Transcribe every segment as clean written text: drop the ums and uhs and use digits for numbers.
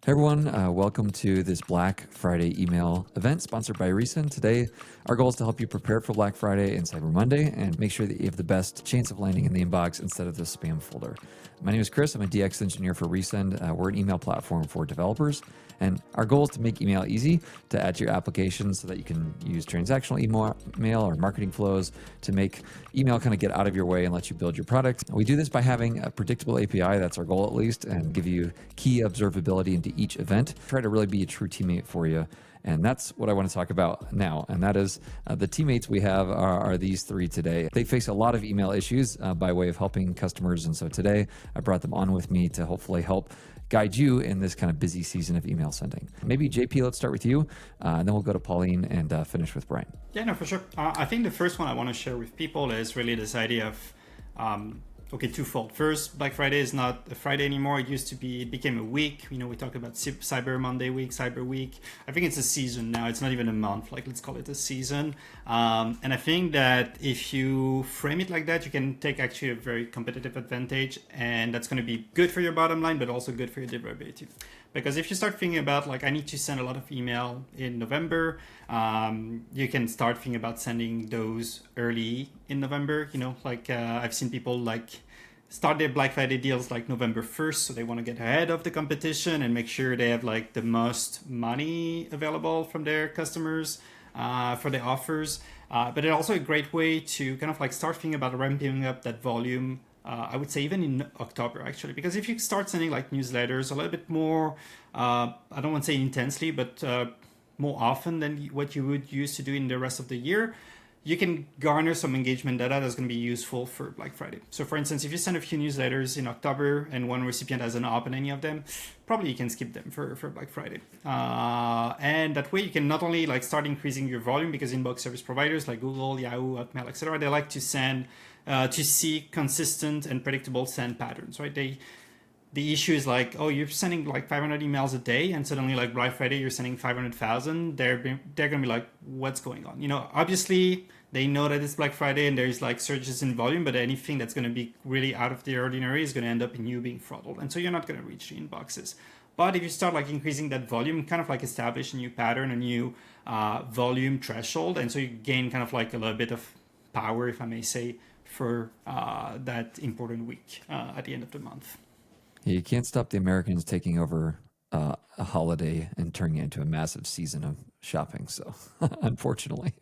Hey everyone, welcome to this Black Friday email event sponsored by Recent. Today, our goal is to help you prepare for Black Friday and Cyber Monday and make sure that you have the best chance of landing in the inbox instead of the spam folder. My name is Chris. I'm a DX engineer for Resend. We're an email platform for developers, and our goal is to make email easy to add to your application so that you can use transactional email or marketing flows to make email kind of get out of your way and let you build your product. We do this by having a predictable API, that's our goal at least, and give you key observability into each event. Try to really be a true teammate for you. And that's what I want to talk about now. And that is the teammates we have are these three today. They face a lot of email issues by way of helping customers. And so today I brought them on with me to hopefully help guide you in this kind of busy season of email sending. Maybe JP, let's start with you, and then we'll go to Pauline and finish with Brian. Yeah, no, for sure. I think the first one I want to share with people is really this idea of twofold. First, Black Friday is not a Friday anymore. It used to be, it became a week. You know, we talk about Cyber Monday week, Cyber Week. I think it's a season now. It's not even a month. Like, let's call it a season. And I think that if you frame it like that, you can take actually a very competitive advantage. And that's going to be good for your bottom line, but also good for your deliverability. Because if you start thinking about, like, I need to send a lot of email in November, you can start thinking about sending those early in November. You know, like I've seen people like start their Black Friday deals like November 1st. So they want to get ahead of the competition and make sure they have like the most money available from their customers for the offers. But it's also a great way to kind of like start thinking about ramping up that volume. I would say even in October, actually, because if you start sending like newsletters a little bit more, I don't want to say intensely, but more often than what you would used to do in the rest of the year, you can garner some engagement data that's going to be useful for Black Friday. So for instance, if you send a few newsletters in October and one recipient hasn't opened any of them, probably you can skip them for Black Friday. And that way you can not only like start increasing your volume, because inbox service providers like Google, Yahoo, Hotmail, etc., they like to send to see consistent and predictable send patterns, right? The issue is like, oh, you're sending like 500 emails a day, and suddenly like Black Friday you're sending 500,000. They're gonna be like, what's going on? You know, obviously they know that it's Black Friday and there's like surges in volume, but anything that's gonna be really out of the ordinary is gonna end up in you being throttled, and so you're not gonna reach the inboxes. But if you start like increasing that volume, kind of like establish a new pattern, a new volume threshold, and so you gain kind of like a little bit of power, if I may say, for that important week at the end of the month. You can't stop the Americans taking over a holiday and turning it into a massive season of shopping. So, unfortunately.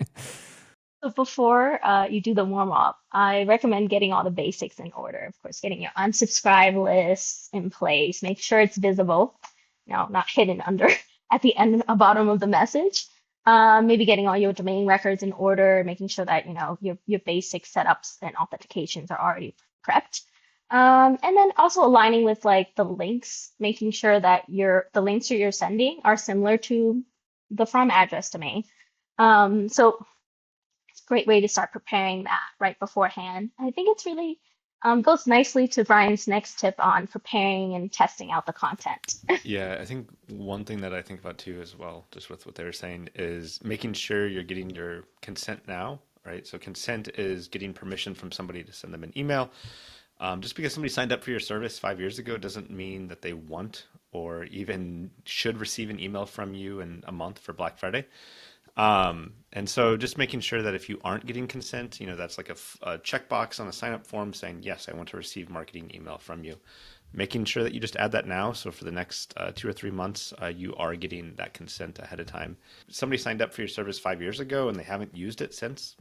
So before you do the warm up, I recommend getting all the basics in order. Of course, getting your unsubscribe lists in place. Make sure it's visible, not hidden under at the end bottom of the message. Maybe getting all your domain records in order, making sure that your basic setups and authentications are already prepped. And then also aligning with like the links, making sure that the links that you're sending are similar to the from address domain. So it's a great way to start preparing that right beforehand. I think it's really goes nicely to Brian's next tip on preparing and testing out the content. Yeah, I think one thing that I think about too as well, just with what they were saying, is making sure you're getting your consent now, right? So consent is getting permission from somebody to send them an email. Just because somebody signed up for your service 5 years ago doesn't mean that they want or even should receive an email from you in a month for Black Friday. And so just making sure that if you aren't getting consent, that's like a checkbox on a sign up form saying, yes, I want to receive marketing email from you. Making sure that you just add that now. So for the next 2 or 3 months, you are getting that consent ahead of time. Somebody signed up for your service 5 years ago and they haven't used it since,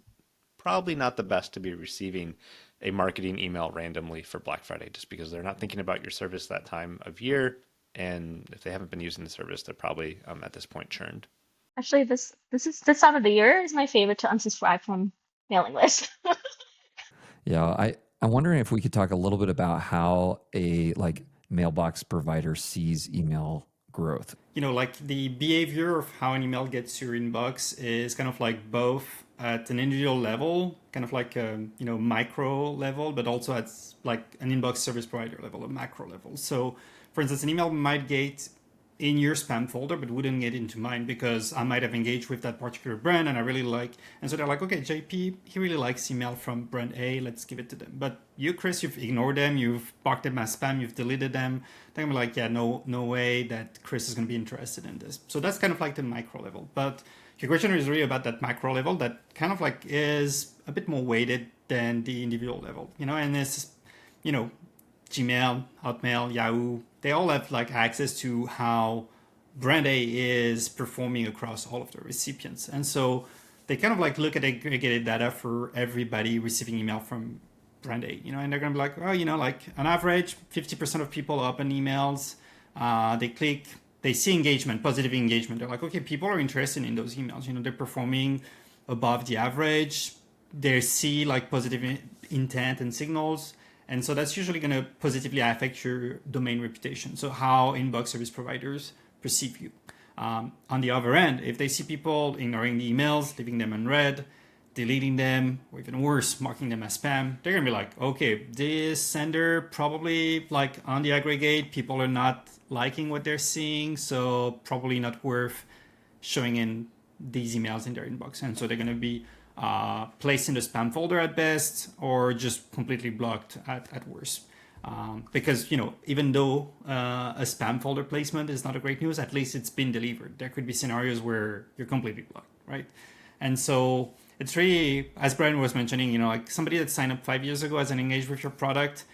probably not the best to be receiving a marketing email randomly for Black Friday, just because they're not thinking about your service that time of year. And if they haven't been using the service, they're probably at this point churned. Actually, this time of the year is my favorite to unsubscribe from mailing list. Yeah, I'm wondering if we could talk a little bit about how a mailbox provider sees email growth. Like the behavior of how an email gets to your inbox is kind of like both at an individual level, kind of like a micro level, but also at like an inbox service provider level, a macro level. So, for instance, an email might get in your spam folder, but wouldn't get into mine because I might have engaged with that particular brand and I really like. And so they're like, okay, JP, he really likes email from brand A. Let's give it to them. But you, Chris, you've ignored them. You've marked them as spam. You've deleted them. They're gonna be like, yeah, no way that Chris is gonna be interested in this. So that's kind of like the micro level. But your question is really about that macro level that kind of like is a bit more weighted than the individual level, and it's, Gmail, Hotmail, Yahoo, they all have like access to how brand A is performing across all of the recipients. And so they kind of like look at aggregated data for everybody receiving email from brand A, and they're going to be like, oh, like on average, 50% of people open emails, they click, they see engagement, positive engagement. They're like, okay, people are interested in those emails. They're performing above the average. They see like positive intent and signals. And so that's usually going to positively affect your domain reputation. So how inbox service providers perceive you. On the other end, if they see people ignoring the emails, leaving them unread, deleting them, or even worse, marking them as spam, they're going to be like, okay, this sender probably like on the aggregate, people are not liking what they're seeing. So probably not worth showing in these emails in their inbox. And so they're going to be placed in the spam folder at best, or just completely blocked at worst. Because, even though a spam folder placement is not a great news, at least it's been delivered. There could be scenarios where you're completely blocked, right? And so it's really, as Brian was mentioning, like somebody that signed up 5 years ago as an engaged with your product,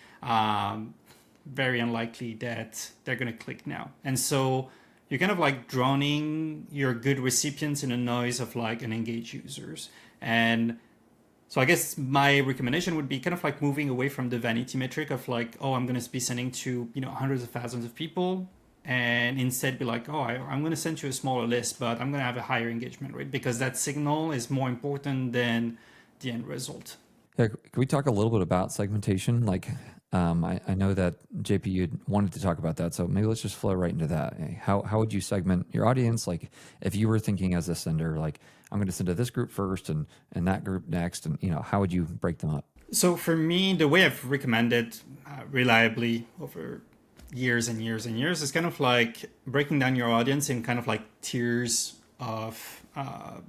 very unlikely that they're going to click now. And so you're kind of like drowning your good recipients in the noise of like unengaged users. And so I guess my recommendation would be kind of like moving away from the vanity metric of like, oh, I'm going to be sending to, hundreds of thousands of people, and instead be like, oh, I'm going to send you a smaller list, but I'm going to have a higher engagement rate, because that signal is more important than the end result. Yeah, can we talk a little bit about segmentation? Like, I know that JP, you wanted to talk about that, so maybe let's just flow right into that. How would you segment your audience? Like, if you were thinking as a sender, like, I'm going to send to this group first and that group next, and how would you break them up? So for me, the way I've recommended reliably over years and years and years is kind of like breaking down your audience in kind of like tiers of, I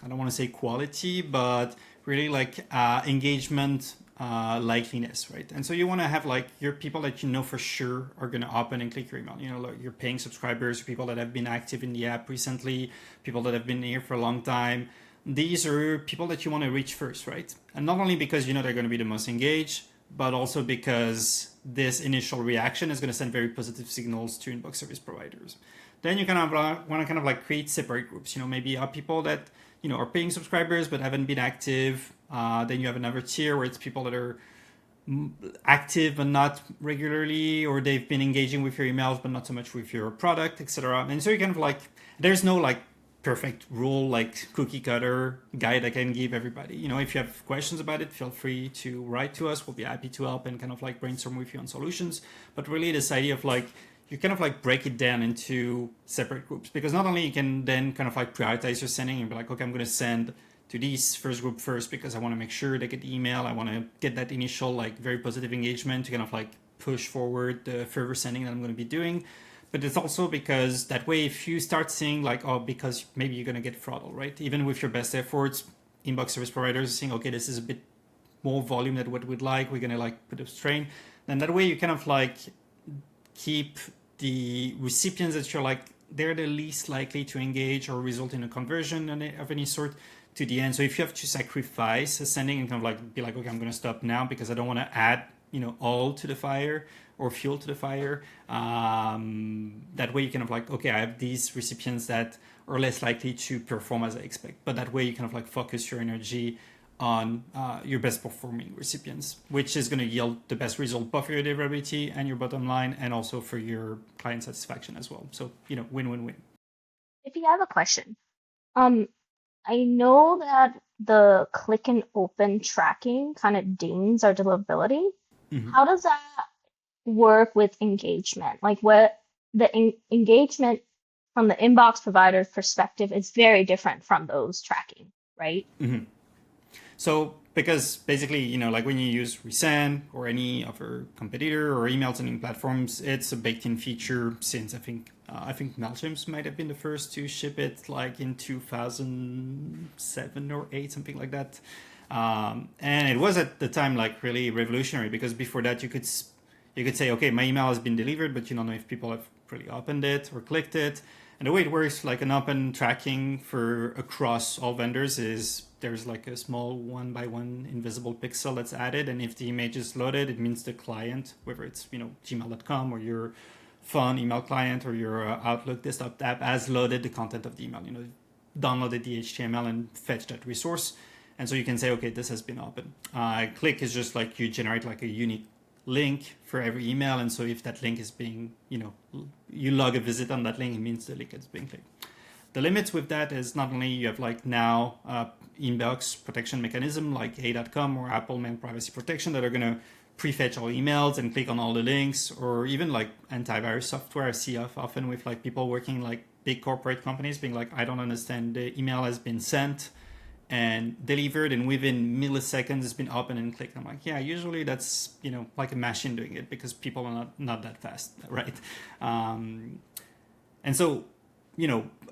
don't want to say quality, but really like engagement likeliness, right? And so you want to have like your people that for sure are going to open and click your email. Like your paying subscribers, people that have been active in the app recently, people that have been here for a long time. These are people that you want to reach first, right? And not only because they're going to be the most engaged, but also because this initial reaction is going to send very positive signals to inbox service providers. Then you kind of want to kind of like create separate groups. Maybe people that are paying subscribers but haven't been active. Then you have another tier where it's people that are active but not regularly, or they've been engaging with your emails but not so much with your product, etc. And so you kind of like, there's no like perfect rule, like cookie cutter guide I can give everybody. If you have questions about it, feel free to write to us. We'll be happy to help and kind of like brainstorm with you on solutions. But really this idea of like, you kind of like break it down into separate groups, because not only you can then kind of like prioritize your sending and be like, okay, I'm going to send to this first group first because I want to make sure they get the email. I want to get that initial like very positive engagement to kind of like push forward the further sending that I'm going to be doing. But it's also because that way, if you start seeing like, oh, because maybe you're going to get throttled, right? Even with your best efforts, inbox service providers are saying, okay, this is a bit more volume than what we'd like. We're going to like put a strain. Then that way you kind of like keep the recipients that you're like, they're the least likely to engage or result in a conversion of any sort to the end. So if you have to sacrifice a sending and kind of like be like, okay, I'm going to stop now because I don't want to add, oil to the fire or fuel to the fire. That way you kind of like, okay, I have these recipients that are less likely to perform as I expect. But that way you kind of like focus your energy on your best performing recipients, which is going to yield the best result both for your deliverability and your bottom line, and also for your client satisfaction as well. So, win-win-win. If you have a question, I know that the click and open tracking kind of dings our deliverability. Mm-hmm. How does that work with engagement? Like what the engagement from the inbox provider's perspective is very different from those tracking, right? Mm-hmm. So because basically, like when you use Resend or any other competitor or email sending platforms, it's a baked-in feature since I think Mailchimp might have been the first to ship it, like in 2007 or 8, something like that. And it was at the time like really revolutionary, because before that you could say, okay, my email has been delivered, but you don't know if people have really opened it or clicked it. And the way it works, like an open tracking for across all vendors, is there's like a small 1x1 invisible pixel that's added, and if the image is loaded, it means the client, whether it's gmail.com or your phone email client or your Outlook desktop app, has loaded the content of the email. Downloaded the HTML and fetched that resource, and so you can say, okay, this has been opened. Click is just like you generate like a unique link for every email, and so if that link is being, you log a visit on that link, it means the link is being clicked. The limits with that is not only you have like now inbox protection mechanism like A.com or Apple Mail Privacy Protection that are going to prefetch all emails and click on all the links, or even like antivirus software. I see often with like people working like big corporate companies being like, I don't understand, the email has been sent and delivered, and within milliseconds it's been opened and clicked. I'm like, yeah, usually that's like a machine doing it, because people are not that fast, right? And so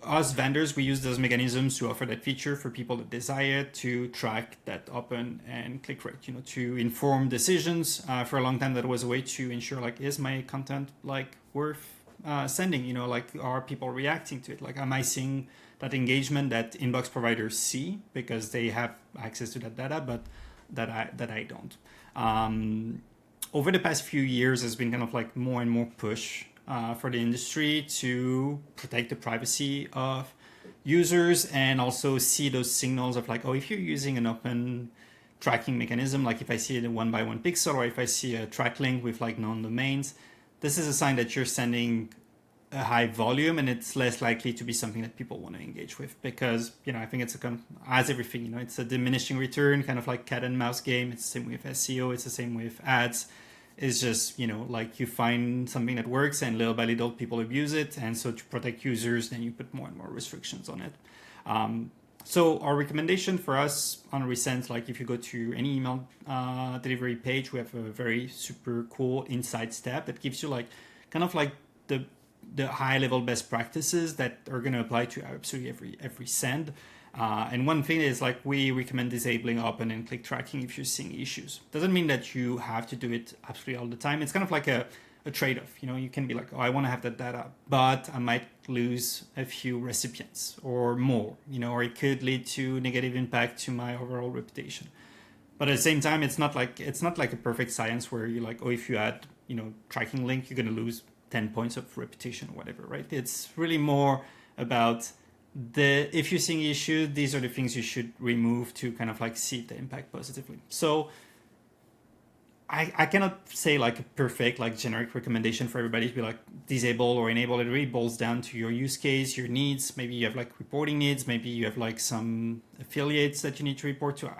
us vendors, we use those mechanisms to offer that feature for people that desire to track that open and click rate, to inform decisions. For a long time, that was a way to ensure, like, is my content like worth sending? Like, are people reacting to it? Like, am I seeing that engagement that inbox providers see because they have access to that data, but that I don't? Over the past few years, there's been kind of like more and more push for the industry to protect the privacy of users, and also see those signals of like, oh, if you're using an open tracking mechanism, like if I see a 1x1 pixel, or if I see a track link with like known domains, this is a sign that you're sending a high volume, and it's less likely to be something that people want to engage with, because I think it's a kind of, as everything, it's a diminishing return, kind of like cat and mouse game. It's the same with SEO, it's the same with ads. It's just like you find something that works, and little by little people abuse it, and so to protect users, then you put more and more restrictions on it. So our recommendation for us on Resend, like if you go to any email delivery page, we have a very super cool insights tab that gives you like kind of like the high level best practices that are going to apply to absolutely every send. And one thing is, like, we recommend disabling open and click tracking if you're seeing issues. Doesn't mean that you have to do it absolutely all the time. It's kind of like a trade-off. You can be like, oh, I want to have that data, but I might lose a few recipients or more, or it could lead to negative impact to my overall reputation. But at the same time, it's not like a perfect science where you're like, oh, if you add, tracking link, you're going to lose 10 points of reputation or whatever, right? It's really more about if you're seeing issues, these are the things you should remove to kind of like see the impact positively. So I cannot say like a perfect like generic recommendation for everybody to be like disable or enable. It really boils down to your use case, your needs. Maybe you have like reporting needs. Maybe you have like some affiliates that you need to report to.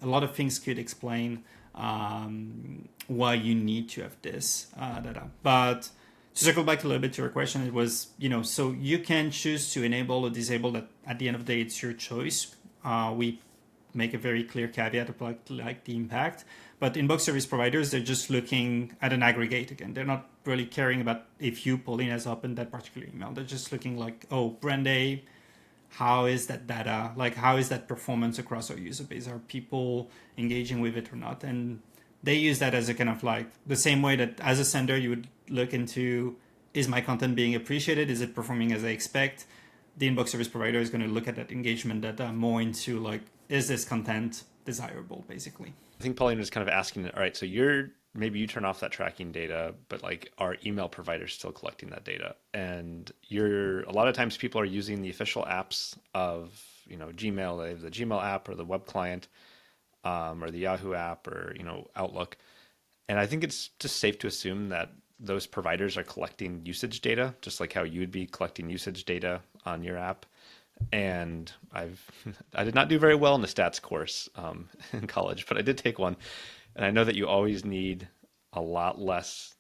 A lot of things could explain why you need to have this data. But to circle back a little bit to your question, it was, so you can choose to enable or disable that. At the end of the day, it's your choice. We make a very clear caveat of like the impact. But inbox service providers, they're just looking at an aggregate again. They're not really caring about if you, Pauline, has opened that particular email. They're just looking like, oh, brand A, how is that data? Like, how is that performance across our user base? Are people engaging with it or not? And they use that as a kind of like the same way that as a sender, you would look into, is my content being appreciated? Is it performing as I expect? The inbox service provider is going to look at that engagement data more into like, is this content desirable, basically? I think Pauline was kind of asking, all right, so maybe you turn off that tracking data, but like our email providers still collecting that data. And a lot of times people are using the official apps of, Gmail, they have the Gmail app or the web client, or the Yahoo app or, Outlook. And I think it's just safe to assume that those providers are collecting usage data, just like how you would be collecting usage data on your app. And I did not do very well in the stats course in college, but I did take one. And I know that you always need a lot less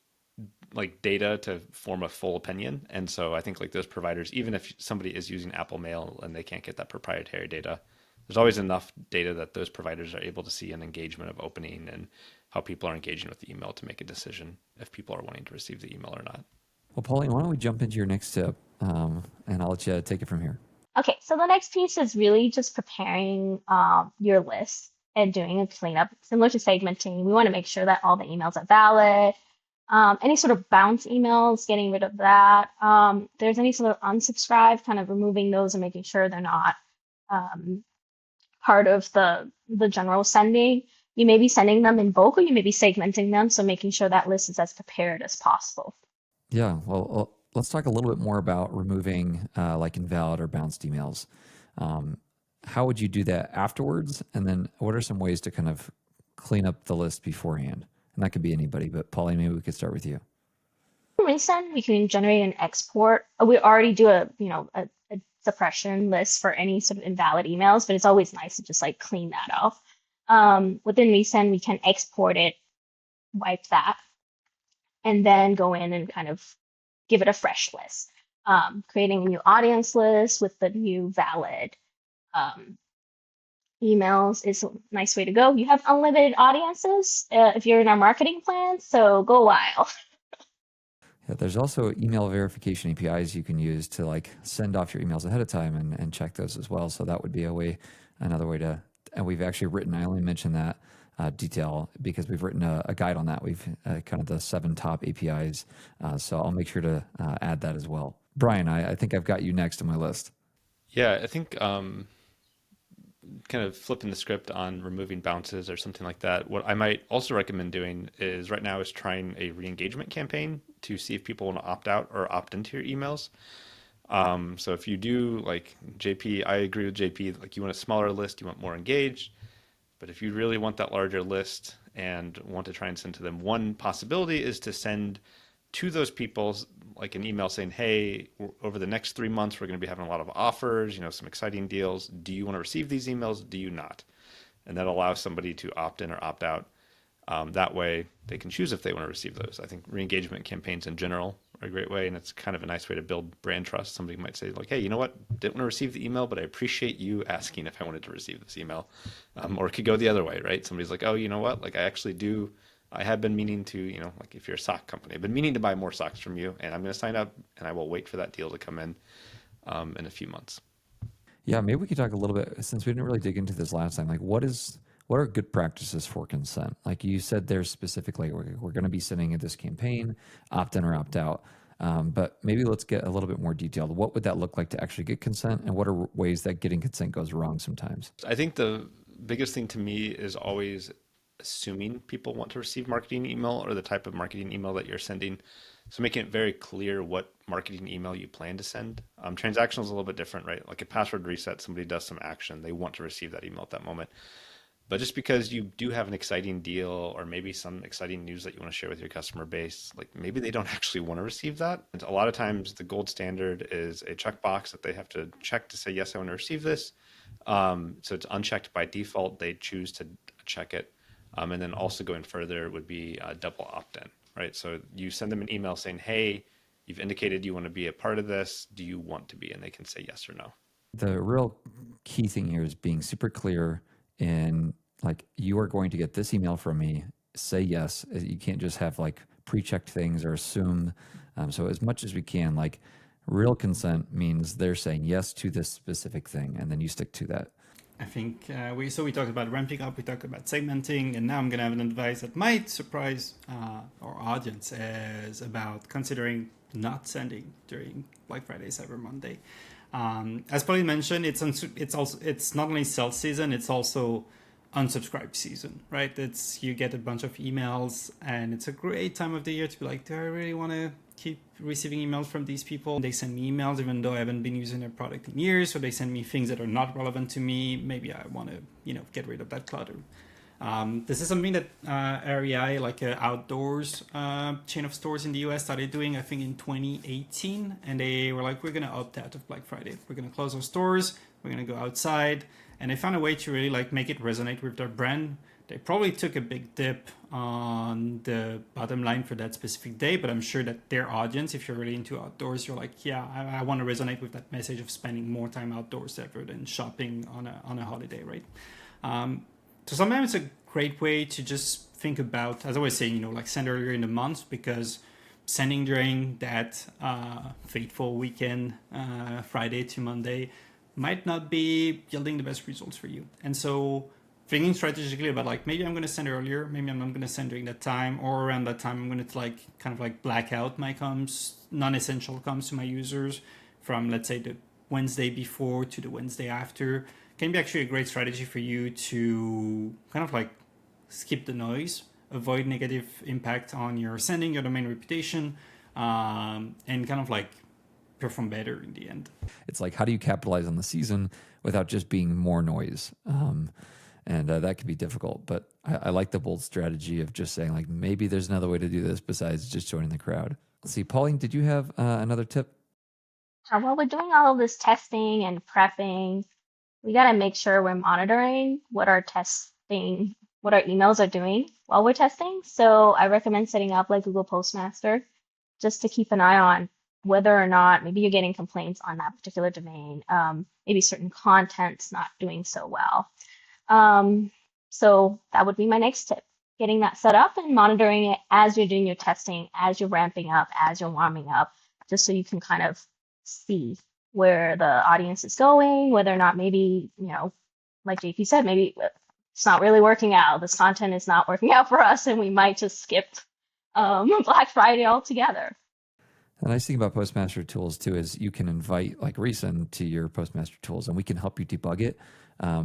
like data to form a full opinion. And so I think like those providers, even if somebody is using Apple Mail and they can't get that proprietary data, there's always enough data that those providers are able to see an engagement of opening and how people are engaging with the email to make a decision if people are wanting to receive the email or not. Well, Pauline, why don't we jump into your next tip, and I'll let you take it from here. Okay, so the next piece is really just preparing your list and doing a cleanup, similar to segmenting. We want to make sure that all the emails are valid. Any sort of bounce emails, getting rid of that. There's any sort of unsubscribe, kind of removing those and making sure they're not um, part of the general sending. You may be sending them in bulk or you may be segmenting them, so making sure that list is as prepared as possible. Yeah, well, let's talk a little bit more about removing like invalid or bounced emails. How would you do that afterwards? And then what are some ways to kind of clean up the list beforehand? And that could be anybody, but Pauline, maybe we could start with you. Resend, we can generate an export. We already do a suppression list for any sort of invalid emails, but it's always nice to just like clean that off. Within Resend, we can export it, wipe that, and then go in and kind of give it a fresh list. Creating a new audience list with the new valid emails is a nice way to go. You have unlimited audiences if you're in our marketing plan, so go wild. Yeah, there's also email verification APIs you can use to like send off your emails ahead of time and check those as well. So that would be another way to, and we've actually written, I only mentioned that detail because we've written a guide on that. We've kind of the 7 top APIs. So I'll make sure to add that as well. Brian, I think I've got you next on my list. Yeah, I think kind of flipping the script on removing bounces or something like that. What I might also recommend doing is right now is trying a re-engagement campaign to see if people want to opt out or opt into your emails. So if you do like JP, I agree with JP, like you want a smaller list, you want more engaged. But if you really want that larger list and want to try and send to them, one possibility is to send to those people like an email saying, hey, over the next 3 months, we're going to be having a lot of offers, some exciting deals. Do you want to receive these emails? Do you not? And that allows somebody to opt in or opt out. That way they can choose if they want to receive those. I think re-engagement campaigns in general are a great way, and it's kind of a nice way to build brand trust. Somebody might say like, hey, you know what? Didn't want to receive the email, but I appreciate you asking if I wanted to receive this email. Or it could go the other way, right? Somebody's like, oh, you know what? Like I have been meaning to, like if you're a sock company, I've been meaning to buy more socks from you, and I'm going to sign up, and I will wait for that deal to come in a few months. Yeah, maybe we could talk a little bit, since we didn't really dig into this last time, like what are good practices for consent? Like you said, there's specifically, we're going to be sending this campaign, opt in or opt out. But maybe let's get a little bit more detailed. What would that look like to actually get consent, and what are ways that getting consent goes wrong sometimes? I think the biggest thing to me is always assuming people want to receive marketing email or the type of marketing email that you're sending. So making it very clear what marketing email you plan to send. Transactional is a little bit different, right? Like a password reset, somebody does some action, they want to receive that email at that moment. But just because you do have an exciting deal or maybe some exciting news that you want to share with your customer base, like maybe they don't actually want to receive that. And a lot of times the gold standard is a checkbox that they have to check to say, yes, I want to receive this. So it's unchecked by default. They choose to check it. And then also going further would be double opt-in, right? So you send them an email saying, hey, you've indicated you want to be a part of this. Do you want to be? And they can say yes or no. The real key thing here is being super clear in like, you are going to get this email from me, say yes. You can't just have like pre-checked things or assume. So as much as we can, like real consent means they're saying yes to this specific thing, and then you stick to that. I think we talked about ramping up, we talked about segmenting, and now I'm going to have an advice that might surprise our audience is about considering not sending during Black Friday, Cyber Monday. As Pauline mentioned, it's not only sales season, it's also unsubscribe season, right? You get a bunch of emails, and it's a great time of the year to be like, do I really want to keep receiving emails from these people? They send me emails even though I haven't been using their product in years, or they send me things that are not relevant to me. Maybe I want to, get rid of that clutter. This is something that REI, like an outdoors chain of stores in the US, started doing, I think, in 2018. And they were like, we're going to opt out of Black Friday. We're going to close our stores. We're going to go outside. And they found a way to really like make it resonate with their brand. They probably took a big dip on the bottom line for that specific day, but I'm sure that their audience, if you're really into outdoors, you're like, yeah, I want to resonate with that message of spending more time outdoors ever than shopping on a holiday, right? So sometimes it's a great way to just think about, as I was saying, like send earlier in the month, because sending during that fateful weekend, Friday to Monday, might not be yielding the best results for you. And so thinking strategically about like, maybe I'm going to send earlier, maybe I'm not going to send during that time, or around that time I'm going to like kind of like black out my comms, non-essential comms to my users from, let's say, the Wednesday before to the Wednesday after. Can be actually a great strategy for you to kind of like skip the noise, avoid negative impact on your sending, your domain reputation, and kind of like perform better in the end. It's like, how do you capitalize on the season without just being more noise? And that can be difficult, but I like the bold strategy of just saying like, maybe there's another way to do this besides just joining the crowd. Let's see, Pauline, did you have another tip? While we're doing all of this testing and prepping, we got to make sure we're monitoring what our emails are doing while we're testing. So I recommend setting up like Google Postmaster just to keep an eye on whether or not maybe you're getting complaints on that particular domain, maybe certain content's not doing so well. So that would be my next tip, getting that set up and monitoring it as you're doing your testing, as you're ramping up, as you're warming up, just so you can kind of see where the audience is going, whether or not maybe, like JP said, maybe it's not really working out. This content is not working out for us, and we might just skip Black Friday altogether. The nice thing about Postmaster tools too is you can invite like Recent to your Postmaster tools, and we can help you debug it,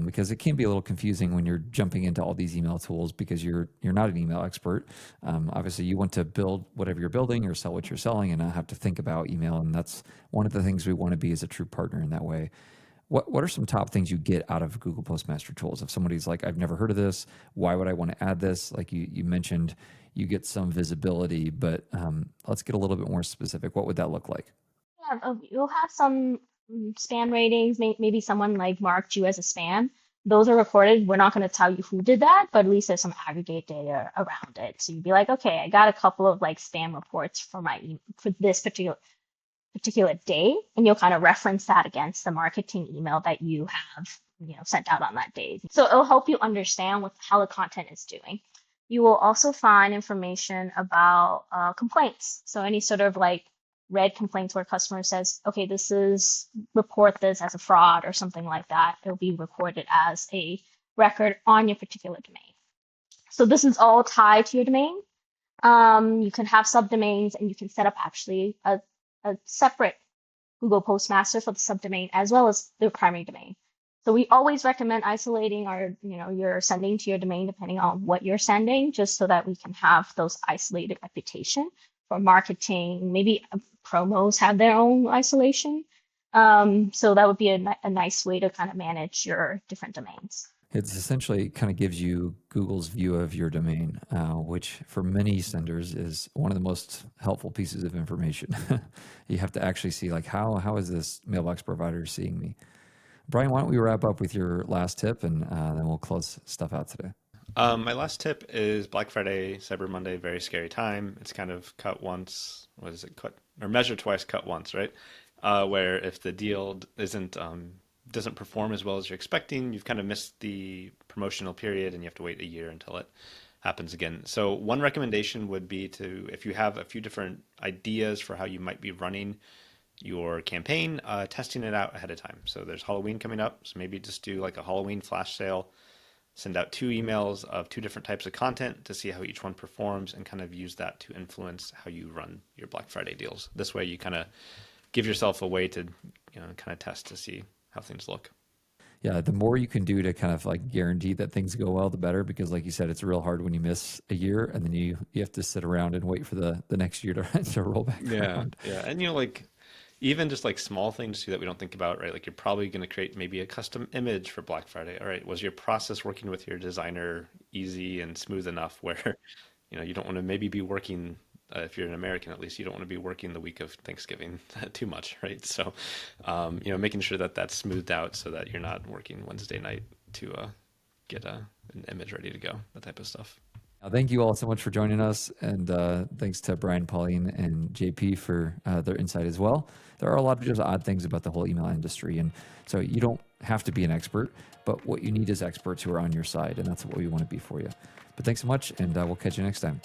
because it can be a little confusing when you're jumping into all these email tools because you're not an email expert. Obviously, you want to build whatever you're building or sell what you're selling, and not have to think about email. And that's one of the things we want to be as a true partner in that way. What are some top things you get out of Google Postmaster tools? If somebody's like, I've never heard of this, why would I want to add this? Like you mentioned, you get some visibility, but let's get a little bit more specific. What would that look like? Yeah, you'll have some spam ratings. Maybe someone like marked you as a spam. Those are recorded. We're not going to tell you who did that, but at least there's some aggregate data around it. So you'd be like, okay, I got a couple of like spam reports for for this particular day, and you'll kind of reference that against the marketing email that you have sent out on that day. So it'll help you understand how the content is doing. You will also find information about complaints. So any sort of like red complaints where a customer says, okay, report this as a fraud or something like that, it'll be recorded as a record on your particular domain. So this is all tied to your domain. You can have subdomains, and you can set up actually a separate Google Postmaster for the subdomain as well as the primary domain. So we always recommend isolating your sending to your domain depending on what you're sending, just so that we can have those isolated reputation for marketing. Maybe promos have their own isolation. So that would be a nice way to kind of manage your different domains. It's essentially kind of gives you Google's view of your domain, which for many senders is one of the most helpful pieces of information. You have to actually see like, how is this mailbox provider seeing me? Brian, why don't we wrap up with your last tip, and then we'll close stuff out today. My last tip is Black Friday, Cyber Monday, very scary time. It's kind of cut once, measure twice, cut once, right? Where if the deal doesn't perform as well as you're expecting, you've kind of missed the promotional period and you have to wait a year until it happens again. So one recommendation would be if you have a few different ideas for how you might be running your campaign, testing it out ahead of time. So there's Halloween coming up, so maybe just do like a Halloween flash sale, send out 2 emails of 2 different types of content to see how each one performs, and kind of use that to influence how you run your Black Friday deals. This way you kind of give yourself a way to kind of test to see how things look. Yeah, the more you can do to kind of like guarantee that things go well, the better, because like you said, it's real hard when you miss a year and then you have to sit around and wait for the next year to roll back around. Yeah. And like even just like small things too that we don't think about, right? Like you're probably going to create maybe a custom image for Black Friday. All right, was your process working with your designer easy and smooth enough where you don't want to maybe be working, if you're an American at least, you don't want to be working the week of Thanksgiving too much, right? So making sure that that's smoothed out so that you're not working Wednesday night to get an image ready to go, that type of stuff. Thank you all so much for joining us, and thanks to Brian, Pauline, and JP for their insight as well. There are a lot of just odd things about the whole email industry, and so you don't have to be an expert, but what you need is experts who are on your side, and that's what we want to be for you. But thanks so much, and we'll catch you next time.